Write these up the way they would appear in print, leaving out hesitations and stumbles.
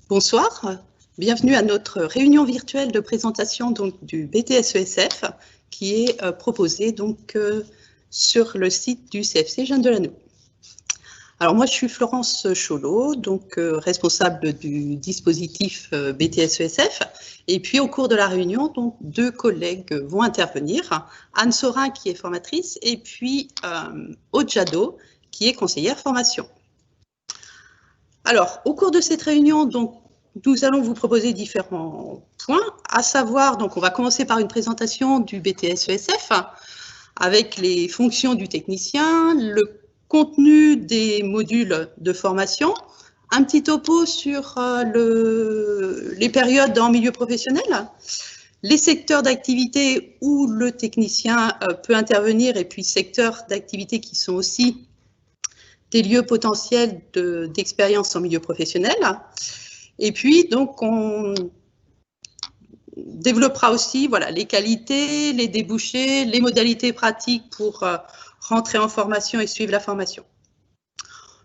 Bonsoir, bienvenue à notre réunion virtuelle de présentation donc, du BTS-ESF qui est proposée donc, sur le site du CFC Jeunes de l'Anneau. Alors moi je suis Florence Cholot, donc responsable du dispositif BTS-ESF, et puis au cours de la réunion, donc, deux collègues vont intervenir, Anne Sorin qui est formatrice et puis Aude Jadot qui est conseillère formation. Alors, au cours de cette réunion, donc, nous allons vous proposer différents points, à savoir, donc, on va commencer par une présentation du BTS-ESF avec les fonctions du technicien, le contenu des modules de formation, un petit topo sur les périodes en milieu professionnel, les secteurs d'activité où le technicien peut intervenir et puis secteurs d'activité qui sont aussi des lieux potentiels d'expérience en milieu professionnel. Et puis, donc, on développera aussi voilà, les qualités, les débouchés, les modalités pratiques pour rentrer en formation et suivre la formation.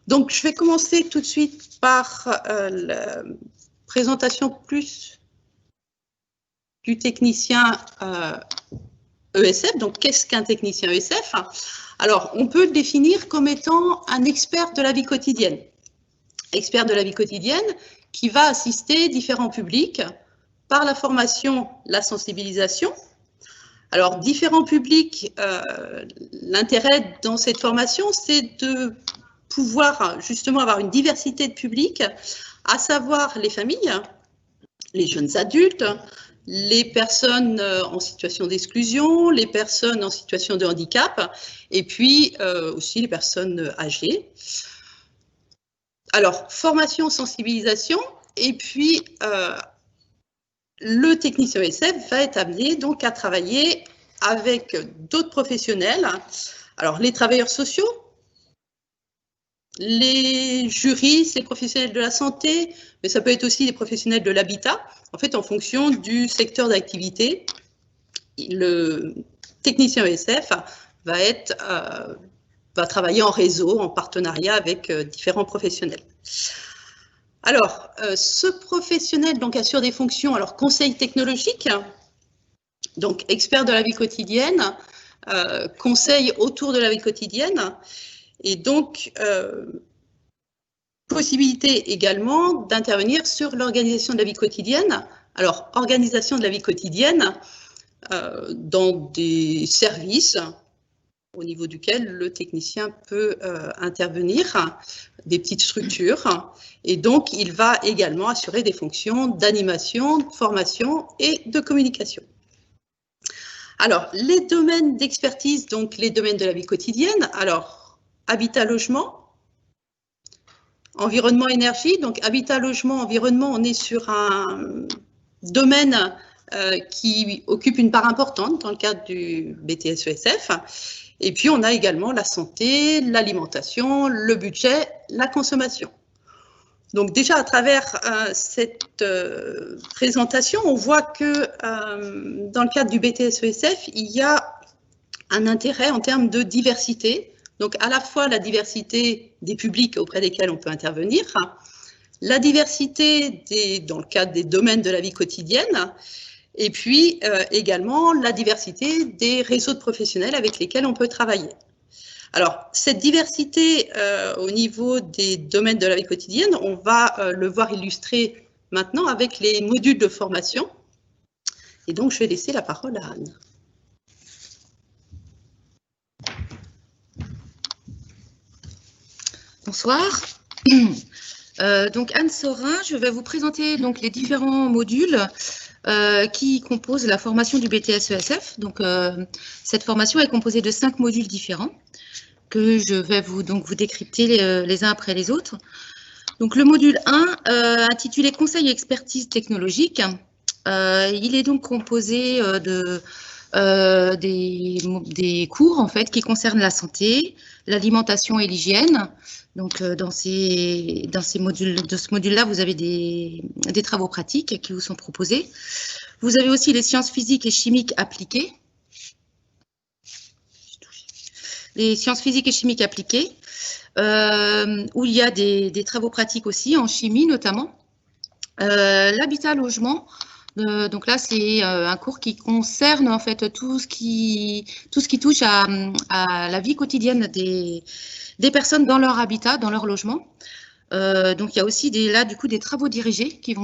Donc, je vais commencer tout de suite par la présentation plus du technicien ESF. Donc, qu'est-ce qu'un technicien ESF? Alors, on peut le définir comme étant un expert de la vie quotidienne. Expert de la vie quotidienne qui va assister différents publics par la formation, la sensibilisation. Alors, différents publics, l'intérêt dans cette formation, c'est de pouvoir justement avoir une diversité de publics, à savoir les familles, les jeunes adultes, les personnes en situation d'exclusion, les personnes en situation de handicap, et puis aussi les personnes âgées. Alors, formation, sensibilisation, et puis le technicien ESF va être amené donc à travailler avec d'autres professionnels, alors les travailleurs sociaux, les juristes, les professionnels de la santé, mais ça peut être aussi les professionnels de l'habitat, en fait en fonction du secteur d'activité. Le technicien ESF va travailler en réseau, en partenariat avec différents professionnels. Alors, ce professionnel donc, assure des fonctions, alors conseil technologique, donc expert de la vie quotidienne, conseil autour de la vie quotidienne, et donc possibilité également d'intervenir sur l'organisation de la vie quotidienne. Alors, organisation de la vie quotidienne dans des services au niveau duquel le technicien peut intervenir, des petites structures, et donc il va également assurer des fonctions d'animation, de formation et de communication. Alors, les domaines d'expertise, donc les domaines de la vie quotidienne, alors habitat, logement, environnement, énergie, donc habitat, logement, environnement, on est sur un domaine qui occupe une part importante dans le cadre du BTS-ESF. Et puis, on a également la santé, l'alimentation, le budget, la consommation. Donc déjà, à travers cette présentation, on voit que dans le cadre du BTS-ESF, il y a un intérêt en termes de diversité. Donc à la fois la diversité des publics auprès desquels on peut intervenir, la diversité dans le cadre des domaines de la vie quotidienne, et puis également la diversité des réseaux de professionnels avec lesquels on peut travailler. Alors, cette diversité au niveau des domaines de la vie quotidienne, on va le voir illustré maintenant avec les modules de formation. Et donc, je vais laisser la parole à Anne. Bonsoir. Donc Anne Sorin, je vais vous présenter donc les différents modules qui composent la formation du BTS-ESF. Donc cette formation est composée de 5 modules différents que je vais vous décrypter les uns après les autres. Donc le module 1, intitulé Conseil et expertise technologique, il est donc composé des cours en fait qui concernent la santé, l'alimentation et l'hygiène. Donc dans ce module-là, vous avez des travaux pratiques qui vous sont proposés. Vous avez aussi les sciences physiques et chimiques appliquées. Les sciences physiques et chimiques appliquées, où il y a des travaux pratiques aussi, en chimie notamment. L'habitat-logement, donc là, c'est un cours qui concerne en fait tout ce qui touche à la vie quotidienne des personnes dans leur habitat, dans leur logement. Donc il y a aussi des travaux dirigés qui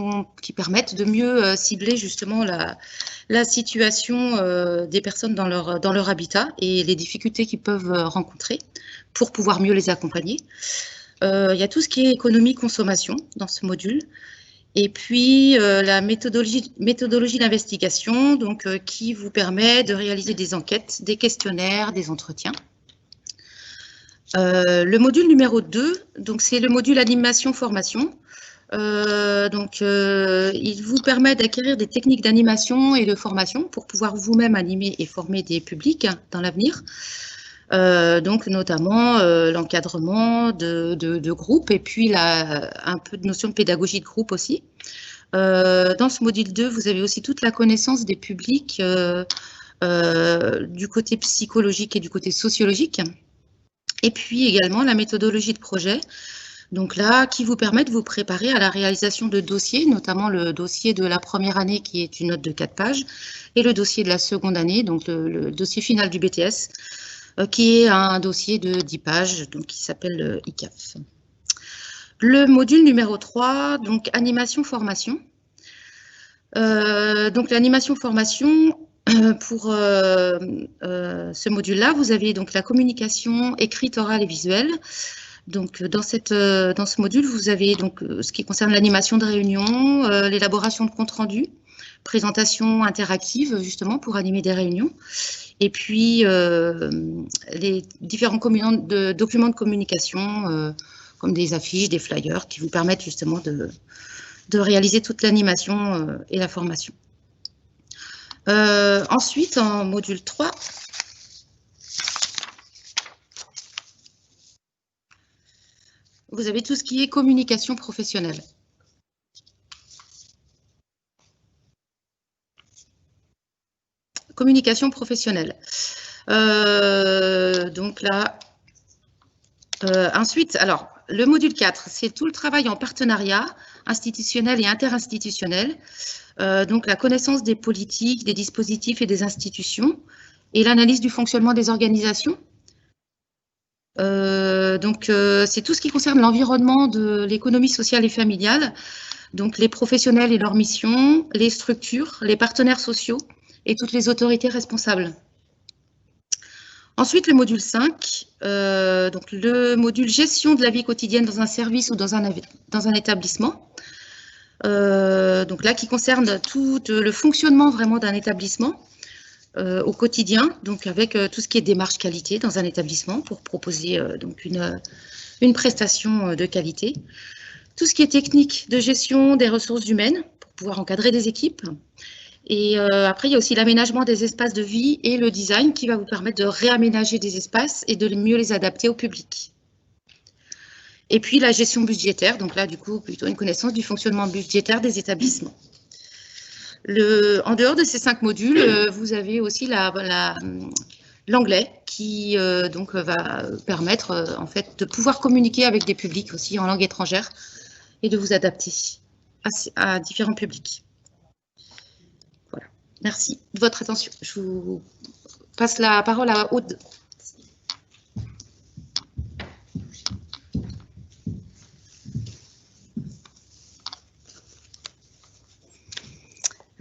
permettent de mieux cibler justement la situation des personnes dans leur habitat et les difficultés qu'ils peuvent rencontrer pour pouvoir mieux les accompagner. Il y a tout ce qui est économie-consommation dans ce module. Et puis, la méthodologie d'investigation, donc, qui vous permet de réaliser des enquêtes, des questionnaires, des entretiens. Le module numéro 2, donc c'est le module animation-formation. Il vous permet d'acquérir des techniques d'animation et de formation pour pouvoir vous-même animer et former des publics dans l'avenir. Donc notamment l'encadrement de groupes et puis un peu de notion de pédagogie de groupe aussi. Dans ce module 2, vous avez aussi toute la connaissance des publics du côté psychologique et du côté sociologique. Et puis également la méthodologie de projet, donc là, qui vous permet de vous préparer à la réalisation de dossiers, notamment le dossier de la première année qui est une note de 4 pages, et le dossier de la seconde année, donc le dossier final du BTS, qui est un dossier de 10 pages, donc qui s'appelle ICAF. Le module numéro 3, donc animation-formation. Donc l'animation-formation, pour ce module-là, vous avez donc la communication écrite, orale et visuelle. Donc dans ce module, vous avez donc ce qui concerne l'animation de réunions, l'élaboration de comptes rendus, présentation interactive justement pour animer des réunions. Et puis, les différents documents de communication, comme des affiches, des flyers, qui vous permettent justement de réaliser toute l'animation et la formation. Ensuite, en module 3, vous avez tout ce qui est communication professionnelle. Communication professionnelle. Donc là, ensuite, alors, le module 4, c'est tout le travail en partenariat institutionnel et interinstitutionnel. Donc, la connaissance des politiques, des dispositifs et des institutions et l'analyse du fonctionnement des organisations. C'est tout ce qui concerne l'environnement de l'économie sociale et familiale. Donc, les professionnels et leurs missions, les structures, les partenaires sociaux, et toutes les autorités responsables. Ensuite, le module 5, donc le module gestion de la vie quotidienne dans un service ou dans un établissement. Donc là, qui concerne tout le fonctionnement vraiment d'un établissement au quotidien, donc avec tout ce qui est démarche qualité dans un établissement pour proposer donc une prestation de qualité. Tout ce qui est technique de gestion des ressources humaines pour pouvoir encadrer des équipes. Et après, il y a aussi l'aménagement des espaces de vie et le design qui va vous permettre de réaménager des espaces et de mieux les adapter au public. Et puis, la gestion budgétaire, donc là, du coup, plutôt une connaissance du fonctionnement budgétaire des établissements. En dehors de ces 5 modules, vous avez aussi l'anglais qui donc va permettre en fait de pouvoir communiquer avec des publics aussi en langue étrangère et de vous adapter à différents publics. Merci de votre attention. Je vous passe la parole à Aude.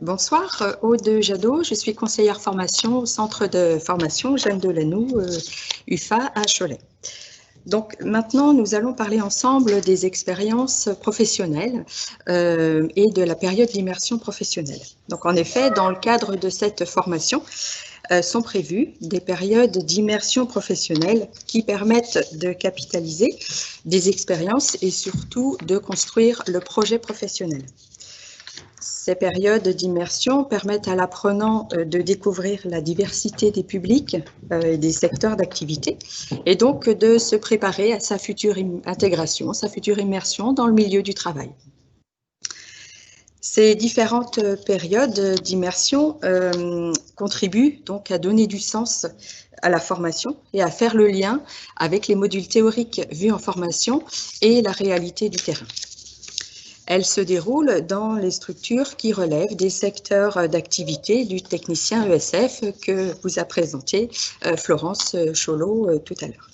Bonsoir, Aude Jadot, je suis conseillère formation au centre de formation Jeanne Delanoux, UFA à Cholet. Donc maintenant, nous allons parler ensemble des expériences professionnelles et de la période d'immersion professionnelle. Donc en effet, dans le cadre de cette formation, sont prévues des périodes d'immersion professionnelle qui permettent de capitaliser des expériences et surtout de construire le projet professionnel. Ces périodes d'immersion permettent à l'apprenant de découvrir la diversité des publics et des secteurs d'activité et donc de se préparer à sa future intégration, sa future immersion dans le milieu du travail. Ces différentes périodes d'immersion contribuent donc à donner du sens à la formation et à faire le lien avec les modules théoriques vus en formation et la réalité du terrain. Elle se déroule dans les structures qui relèvent des secteurs d'activité du technicien ESF que vous a présenté Florence Cholot tout à l'heure.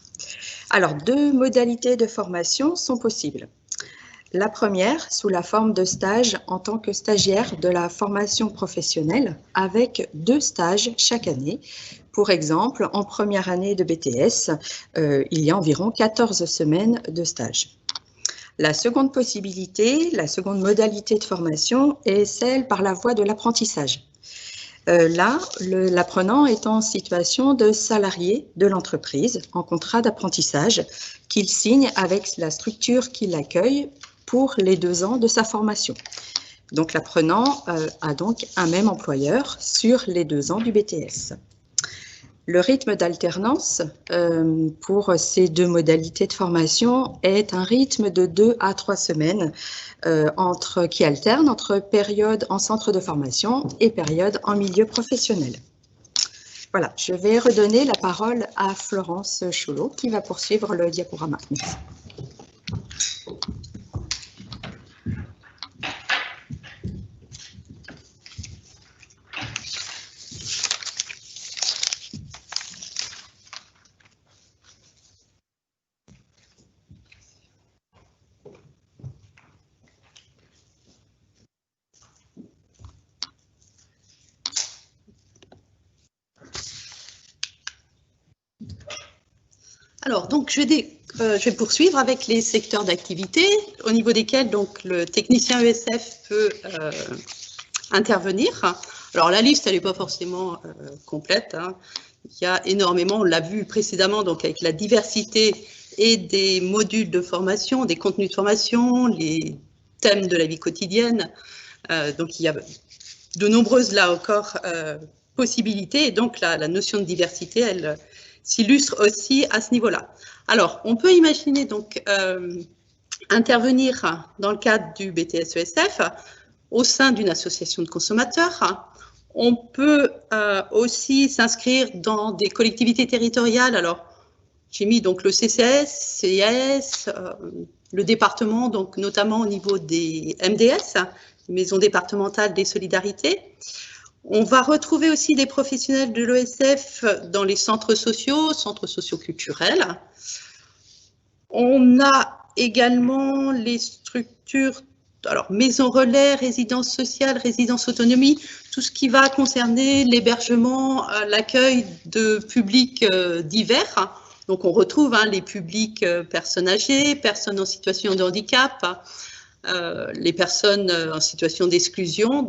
Alors, 2 modalités de formation sont possibles. La première, sous la forme de stage en tant que stagiaire de la formation professionnelle, avec 2 stages chaque année. Pour exemple, en première année de BTS, il y a environ 14 semaines de stage. La seconde possibilité, la seconde modalité de formation est celle par la voie de l'apprentissage. Là, l'apprenant est en situation de salarié de l'entreprise en contrat d'apprentissage qu'il signe avec la structure qui l'accueille pour les 2 ans de sa formation. Donc, l'apprenant a donc un même employeur sur les 2 ans du BTS. Le rythme d'alternance pour ces 2 modalités de formation est un rythme de 2 à 3 semaines qui alterne entre période en centre de formation et période en milieu professionnel. Voilà, je vais redonner la parole à Florence Cholot qui va poursuivre le diaporama. Merci. Alors, donc, je vais poursuivre avec les secteurs d'activité au niveau desquels donc, le technicien ESF peut intervenir. Alors, la liste, elle n'est pas forcément complète. Hein. Il y a énormément, on l'a vu précédemment, donc avec la diversité et des modules de formation, des contenus de formation, les thèmes de la vie quotidienne. Donc, il y a de nombreuses, là encore, possibilités. Et donc, la notion de diversité, elle s'illustre aussi à ce niveau-là. Alors, on peut imaginer donc intervenir dans le cadre du BTS-ESF au sein d'une association de consommateurs. On peut aussi s'inscrire dans des collectivités territoriales. Alors, j'ai mis donc le CCS, CIS, le département, donc notamment au niveau des MDS, Maisons départementales des solidarités. On va retrouver aussi des professionnels de l'ESF dans les centres socioculturels. On a également les structures, alors maisons relais, résidences sociales, résidences autonomie, tout ce qui va concerner l'hébergement, l'accueil de publics divers. Donc on retrouve les publics personnes âgées, personnes en situation de handicap, les personnes en situation d'exclusion.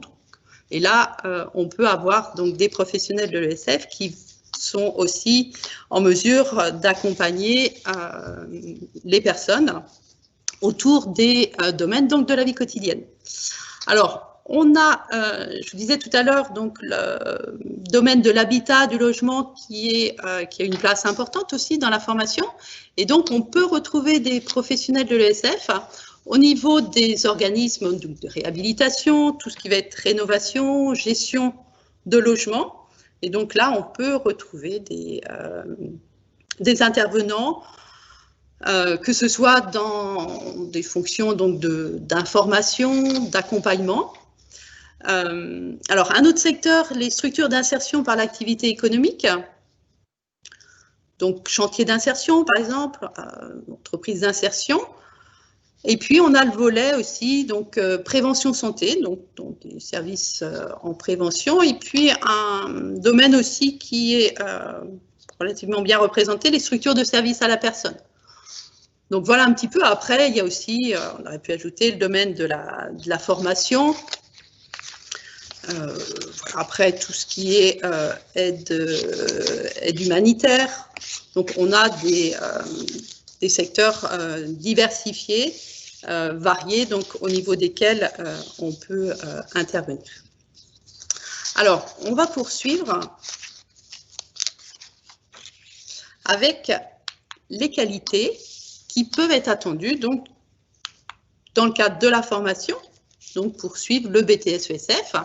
Et là, on peut avoir donc des professionnels de l'ESF qui sont aussi en mesure d'accompagner les personnes autour des domaines donc de la vie quotidienne. Alors, on a, je vous disais tout à l'heure, donc le domaine de l'habitat, du logement qui a une place importante aussi dans la formation. Et donc, on peut retrouver des professionnels de l'ESF au niveau des organismes de réhabilitation, tout ce qui va être rénovation, gestion de logement. Et donc là, on peut retrouver des intervenants, que ce soit dans des fonctions d'information, d'accompagnement. Alors, un autre secteur, les structures d'insertion par l'activité économique. Donc, chantier d'insertion, par exemple, entreprise d'insertion. Et puis, on a le volet aussi, donc prévention santé, donc des services en prévention. Et puis, un domaine aussi qui est relativement bien représenté, les structures de service à la personne. Donc, voilà un petit peu. Après, il y a aussi, on aurait pu ajouter le domaine de la formation. Après, tout ce qui est aide humanitaire. Donc, on a des secteurs diversifiés, variés, donc au niveau desquels on peut intervenir. Alors, on va poursuivre avec les qualités qui peuvent être attendues donc, dans le cadre de la formation, donc pour suivre le BTS-ESF.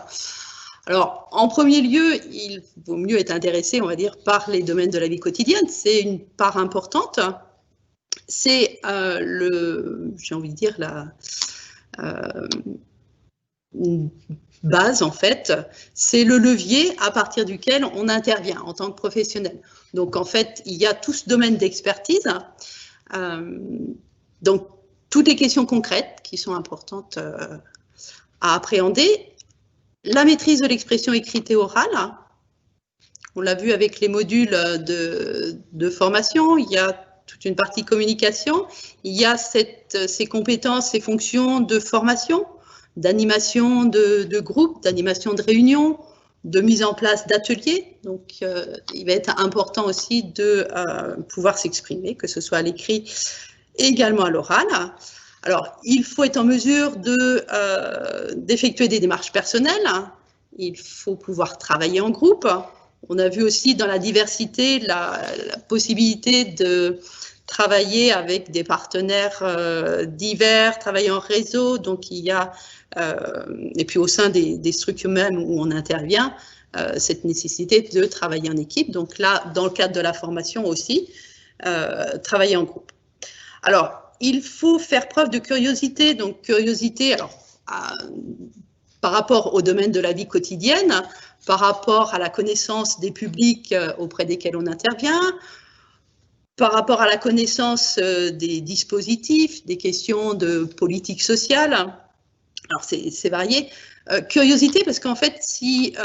Alors, en premier lieu, il vaut mieux être intéressé, on va dire, par les domaines de la vie quotidienne. C'est une part importante. C'est j'ai envie de dire, base, en fait, c'est le levier à partir duquel on intervient en tant que professionnel. Donc, en fait, il y a tout ce domaine d'expertise. Donc, toutes les questions concrètes qui sont importantes à appréhender. La maîtrise de l'expression écrite et orale. On l'a vu avec les modules de formation. Il y a toute une partie communication. Il y a ces compétences, ces fonctions de formation, d'animation de groupe, d'animation de réunion, de mise en place d'ateliers. Donc, il va être important aussi de pouvoir s'exprimer, que ce soit à l'écrit et également à l'oral. Alors, il faut être en mesure d'effectuer des démarches personnelles. Il faut pouvoir travailler en groupe. On a vu aussi dans la diversité la possibilité de travailler avec des partenaires divers, travailler en réseau. Donc, il y a, et puis au sein des structures même où on intervient, cette nécessité de travailler en équipe. Donc là, dans le cadre de la formation aussi, travailler en groupe. Alors, il faut faire preuve de curiosité. Donc, curiosité, alors, par rapport au domaine de la vie quotidienne, par rapport à la connaissance des publics auprès desquels on intervient, par rapport à la connaissance des dispositifs, des questions de politique sociale. Alors, c'est varié. Curiosité, parce qu'en fait, si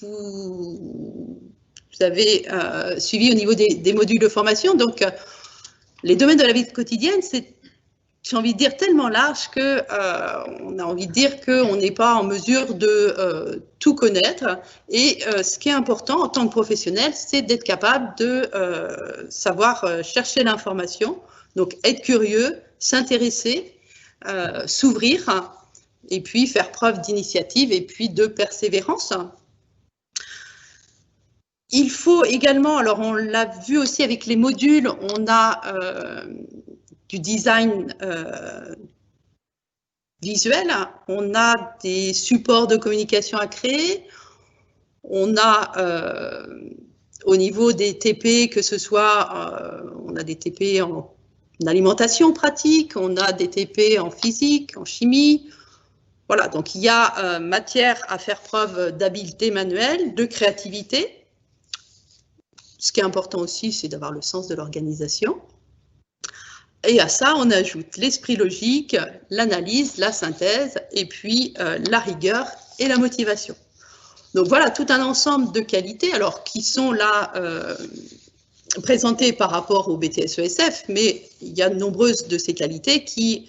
vous avez suivi au niveau des modules de formation, donc les domaines de la vie quotidienne, c'est, j'ai envie de dire, tellement large que on a envie de dire qu'on n'est pas en mesure de tout connaître. Et ce qui est important en tant que professionnel, c'est d'être capable de savoir chercher l'information, donc être curieux, s'intéresser, s'ouvrir, et puis faire preuve d'initiative et puis de persévérance. Il faut également, alors on l'a vu aussi avec les modules, on a du design visuel, on a des supports de communication à créer, on a au niveau des TP, que ce soit, on a des TP en alimentation pratique, on a des TP en physique, en chimie. Voilà, donc il y a matière à faire preuve d'habileté manuelle, de créativité. Ce qui est important aussi, c'est d'avoir le sens de l'organisation. Et à ça, on ajoute l'esprit logique, l'analyse, la synthèse, et puis la rigueur et la motivation. Donc voilà, tout un ensemble de qualités, alors qui sont là présentées par rapport au BTS-ESF, mais il y a de nombreuses de ces qualités qui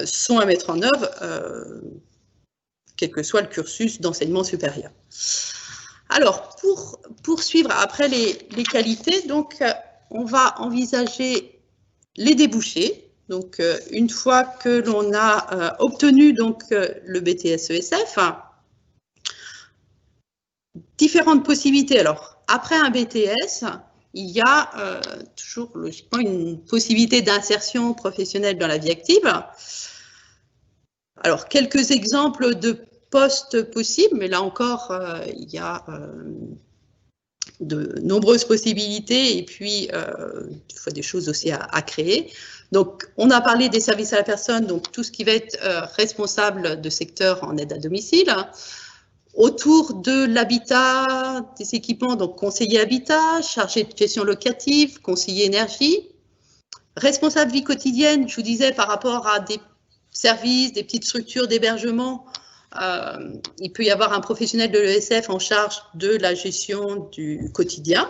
sont à mettre en œuvre, quel que soit le cursus d'enseignement supérieur. Alors, pour poursuivre après les qualités, donc, on va envisager les débouchés. Donc, une fois que l'on a obtenu donc, le BTS-ESF, différentes possibilités. Alors, après un BTS, il y a toujours logiquement une possibilité d'insertion professionnelle dans la vie active. Alors, quelques exemples de postes possibles, mais là encore, il y a de nombreuses possibilités et puis il faut des choses aussi à créer. Donc, on a parlé des services à la personne, donc tout ce qui va être responsable de secteur en aide à domicile. Autour de l'habitat, des équipements, donc conseiller habitat, chargé de gestion locative, conseiller énergie. Responsable vie quotidienne, je vous disais, par rapport à des services, des petites structures d'hébergement, il peut y avoir un professionnel de l'ESF en charge de la gestion du quotidien.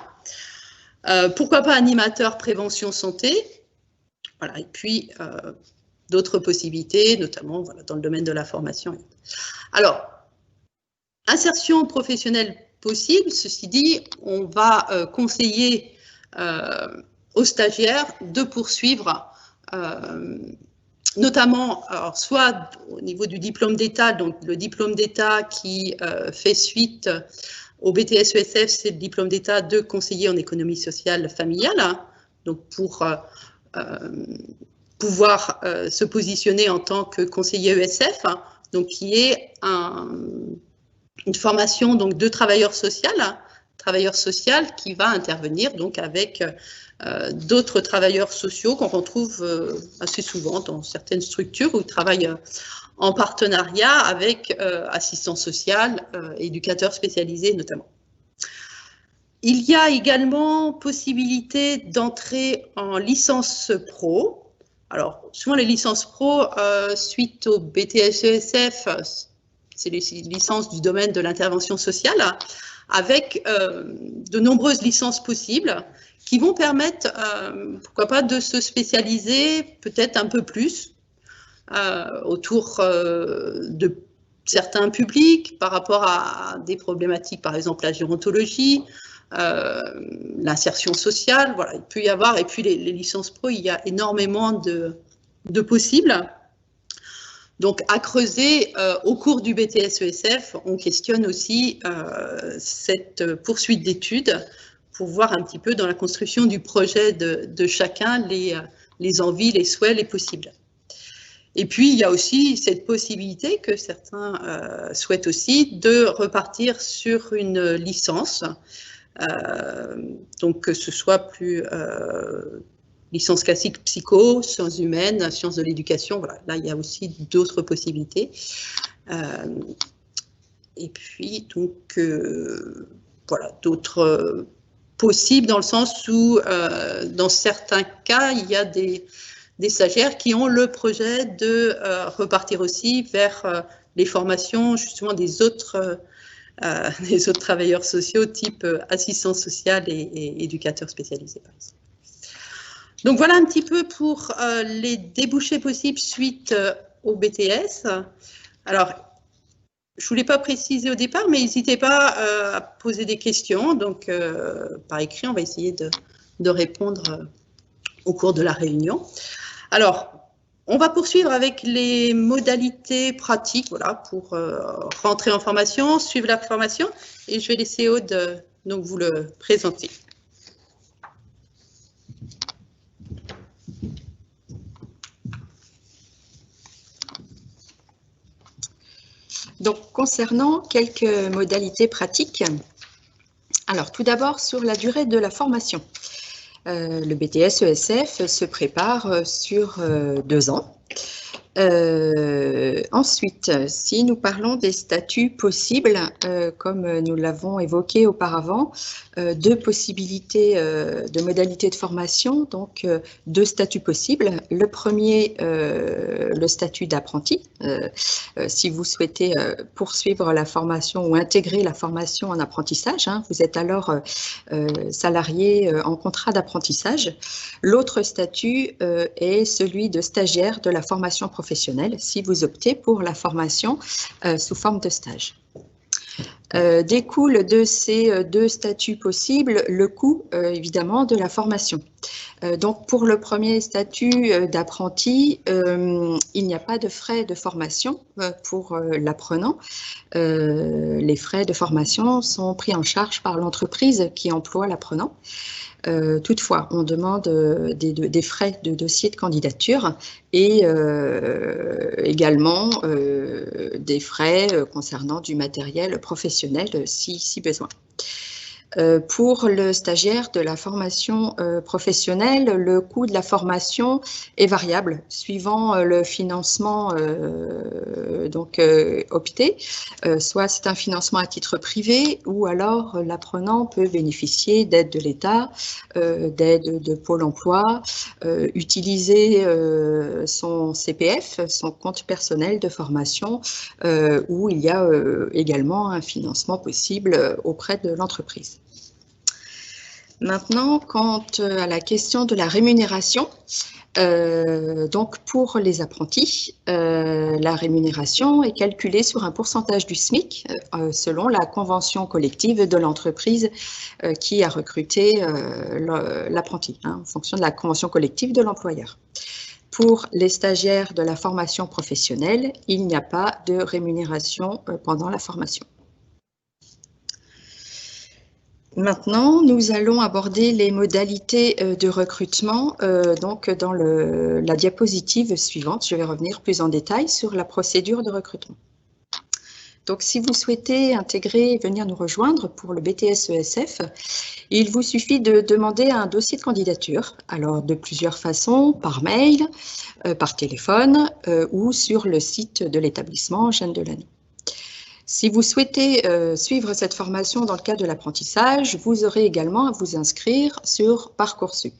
Pourquoi pas animateur prévention santé. Voilà, et puis d'autres possibilités, notamment voilà, dans le domaine de la formation. Alors, insertion professionnelle possible, ceci dit, on va conseiller aux stagiaires de poursuivre notamment, alors, soit au niveau du diplôme d'État, donc le diplôme d'État qui fait suite au BTS-ESF, c'est le diplôme d'État de conseiller en économie sociale familiale, hein, donc pour pouvoir se positionner en tant que conseiller ESF, hein, donc qui est une formation donc, de travailleur social, hein, travailleur social qui va intervenir donc avec d'autres travailleurs sociaux qu'on retrouve assez souvent dans certaines structures où ils travaillent en partenariat avec assistants sociaux, éducateurs spécialisés notamment. Il y a également possibilité d'entrer en licence pro. Alors, souvent les licences pro, suite au BTS-ESF, c'est les licences du domaine de l'intervention sociale, avec de nombreuses licences possibles qui vont permettre, pourquoi pas, de se spécialiser peut-être un peu plus autour de certains publics par rapport à des problématiques, par exemple la gérontologie, l'insertion sociale, voilà, il peut y avoir, et puis les licences pro, il y a énormément de possibles. Donc, à creuser au cours du BTS-ESF, on questionne aussi cette poursuite d'études pour voir un petit peu dans la construction du projet de chacun les envies, les souhaits, les possibles. Et puis, il y a aussi cette possibilité que certains souhaitent aussi de repartir sur une licence, donc que ce soit plus licence classique psycho, sciences humaines, sciences de l'éducation, voilà. Là, il y a aussi d'autres possibilités. Et puis, donc, voilà, d'autres possibles dans le sens où, dans certains cas, il y a des stagiaires qui ont le projet de repartir aussi vers les formations, justement, des autres travailleurs sociaux, type assistant social et éducateur spécialisé, par exemple. Donc voilà un petit peu pour les débouchés possibles suite au BTS. Alors, je ne voulais pas préciser au départ, mais n'hésitez pas à poser des questions. Donc, par écrit, on va essayer de répondre au cours de la réunion. Alors, on va poursuivre avec les modalités pratiques, voilà, pour rentrer en formation, suivre la formation. Et je vais laisser Aude donc vous le présenter. Donc, concernant quelques modalités pratiques, alors tout d'abord sur la durée de la formation. Le BTS-ESF se prépare sur 2 ans. Ensuite, si nous parlons des statuts possibles, comme nous l'avons évoqué auparavant, 2 possibilités de modalités de formation, donc 2 statuts possibles. Le premier, le statut d'apprenti. Si vous souhaitez poursuivre la formation ou intégrer la formation en apprentissage, hein, vous êtes alors salarié en contrat d'apprentissage. L'autre statut est celui de stagiaire de la formation professionnelle, si vous optez pour la formation sous forme de stage. Découle de ces 2 statuts possibles le coût, évidemment, de la formation. Donc, pour le premier statut d'apprenti, il n'y a pas de frais de formation pour l'apprenant. Les frais de formation sont pris en charge par l'entreprise qui emploie l'apprenant. Toutefois, on demande des frais de dossier de candidature et également des frais concernant du matériel professionnel si besoin. Pour le stagiaire de la formation professionnelle, le coût de la formation est variable suivant le financement opté. Soit c'est un financement à titre privé ou alors l'apprenant peut bénéficier d'aide de l'État, d'aide de Pôle emploi, utiliser son CPF, son compte personnel de formation, où il y a également un financement possible auprès de l'entreprise. Maintenant, quant à la question de la rémunération, donc pour les apprentis, la rémunération est calculée sur un pourcentage du SMIC selon la convention collective de l'entreprise qui a recruté l'apprenti, hein, en fonction de la convention collective de l'employeur. Pour les stagiaires de la formation professionnelle, il n'y a pas de rémunération pendant la formation. Maintenant, nous allons aborder les modalités de recrutement. Donc, dans la diapositive suivante, je vais revenir plus en détail sur la procédure de recrutement. Donc, si vous souhaitez intégrer et venir nous rejoindre pour le BTS ESF, il vous suffit de demander un dossier de candidature. Alors, de plusieurs façons, par mail, par téléphone ou sur le site de l'établissement Jeanne Delannoy. Si vous souhaitez suivre cette formation dans le cadre de l'apprentissage, vous aurez également à vous inscrire sur Parcoursup.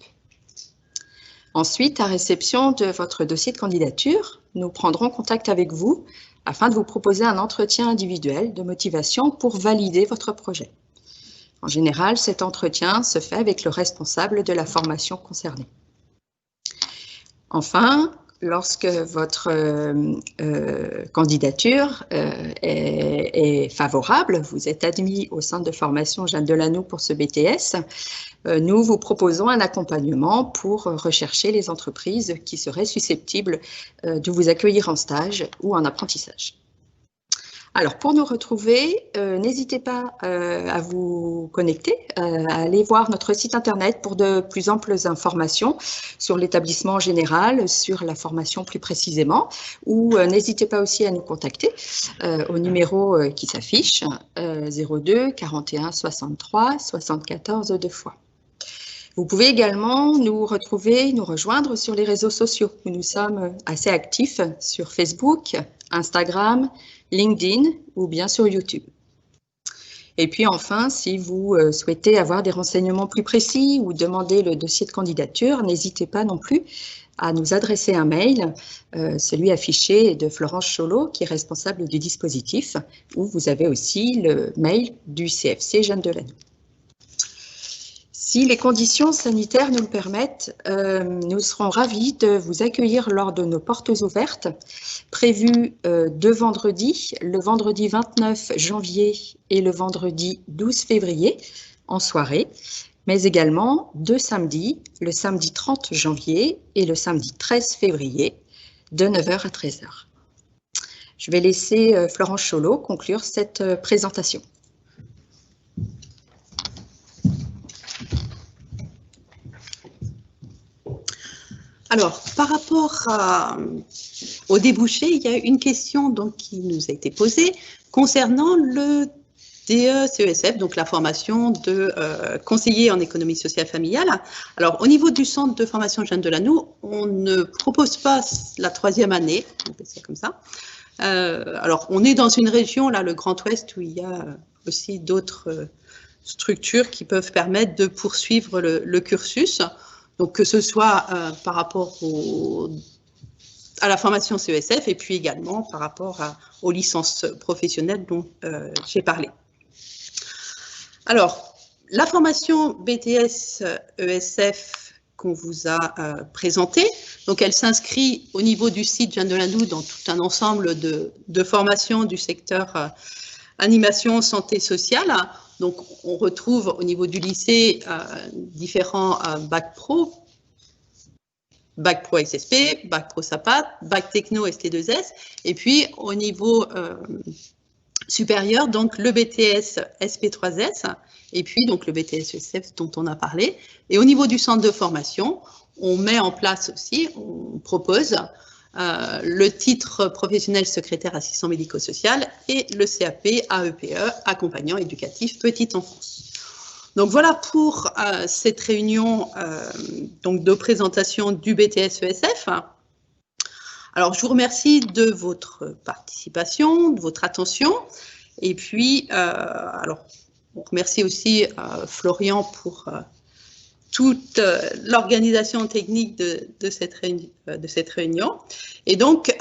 Ensuite, à réception de votre dossier de candidature, nous prendrons contact avec vous afin de vous proposer un entretien individuel de motivation pour valider votre projet. En général, cet entretien se fait avec le responsable de la formation concernée. Enfin, lorsque votre candidature est favorable, vous êtes admis au centre de formation Jeanne Delannoy pour ce BTS, nous vous proposons un accompagnement pour rechercher les entreprises qui seraient susceptibles de vous accueillir en stage ou en apprentissage. Alors, pour nous retrouver, n'hésitez pas à vous connecter, à aller voir notre site internet pour de plus amples informations sur l'établissement en général, sur la formation plus précisément, ou n'hésitez pas aussi à nous contacter au numéro qui s'affiche, 02 41 63 74 2 fois. Vous pouvez également nous rejoindre sur les réseaux sociaux, où nous sommes assez actifs sur Facebook, Instagram, LinkedIn ou bien sur YouTube. Et puis enfin, si vous souhaitez avoir des renseignements plus précis ou demander le dossier de candidature, n'hésitez pas non plus à nous adresser un mail, celui affiché de Florence Cholot, qui est responsable du dispositif, où vous avez aussi le mail du CFC Jeanne Delannoy. Si les conditions sanitaires nous le permettent, nous serons ravis de vous accueillir lors de nos portes ouvertes, prévues deux vendredis, le vendredi 29 janvier et le vendredi 12 février, en soirée, mais également deux samedis, le samedi 30 janvier et le samedi 13 février, de 9h à 13h. Je vais laisser Florence Cholot conclure cette présentation. Alors, par rapport au débouché, il y a une question donc, qui nous a été posée concernant le DE-CESF, donc la formation de conseiller en économie sociale familiale. Alors, au niveau du centre de formation Jeanne Delannoy, on ne propose pas la troisième année, on peut dire ça comme ça. Alors, on est dans une région, là, le Grand Ouest, où il y a aussi d'autres structures qui peuvent permettre de poursuivre le cursus. Donc, que ce soit par rapport à la formation CESF et puis également par rapport aux licences professionnelles dont j'ai parlé. Alors, la formation BTS ESF qu'on vous a présentée, donc elle s'inscrit au niveau du site Jeanne Delannoy dans tout un ensemble de formations du secteur animation, santé sociale. Donc, on retrouve au niveau du lycée différents bac pro SSP, bac pro SAPAT, bac techno ST2S, et puis au niveau supérieur, donc le BTS SP3S, et puis donc le BTS ESF dont on a parlé. Et au niveau du centre de formation, on met en place aussi, on propose le titre professionnel secrétaire assistant médico-social et le CAP AEPE, accompagnant éducatif petite enfance. Donc voilà pour cette réunion donc de présentation du BTS ESF. Alors je vous remercie de votre participation, de votre attention, et puis alors on remercie aussi Florian pour toute l'organisation technique de cette réunion. Et donc,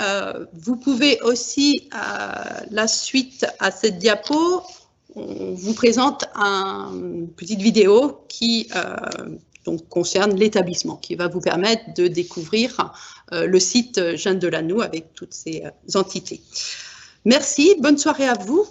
vous pouvez aussi, la suite à cette diapo, on vous présente une petite vidéo qui donc, concerne l'établissement, qui va vous permettre de découvrir le site Jeanne Delannoy avec toutes ces entités. Merci, bonne soirée à vous.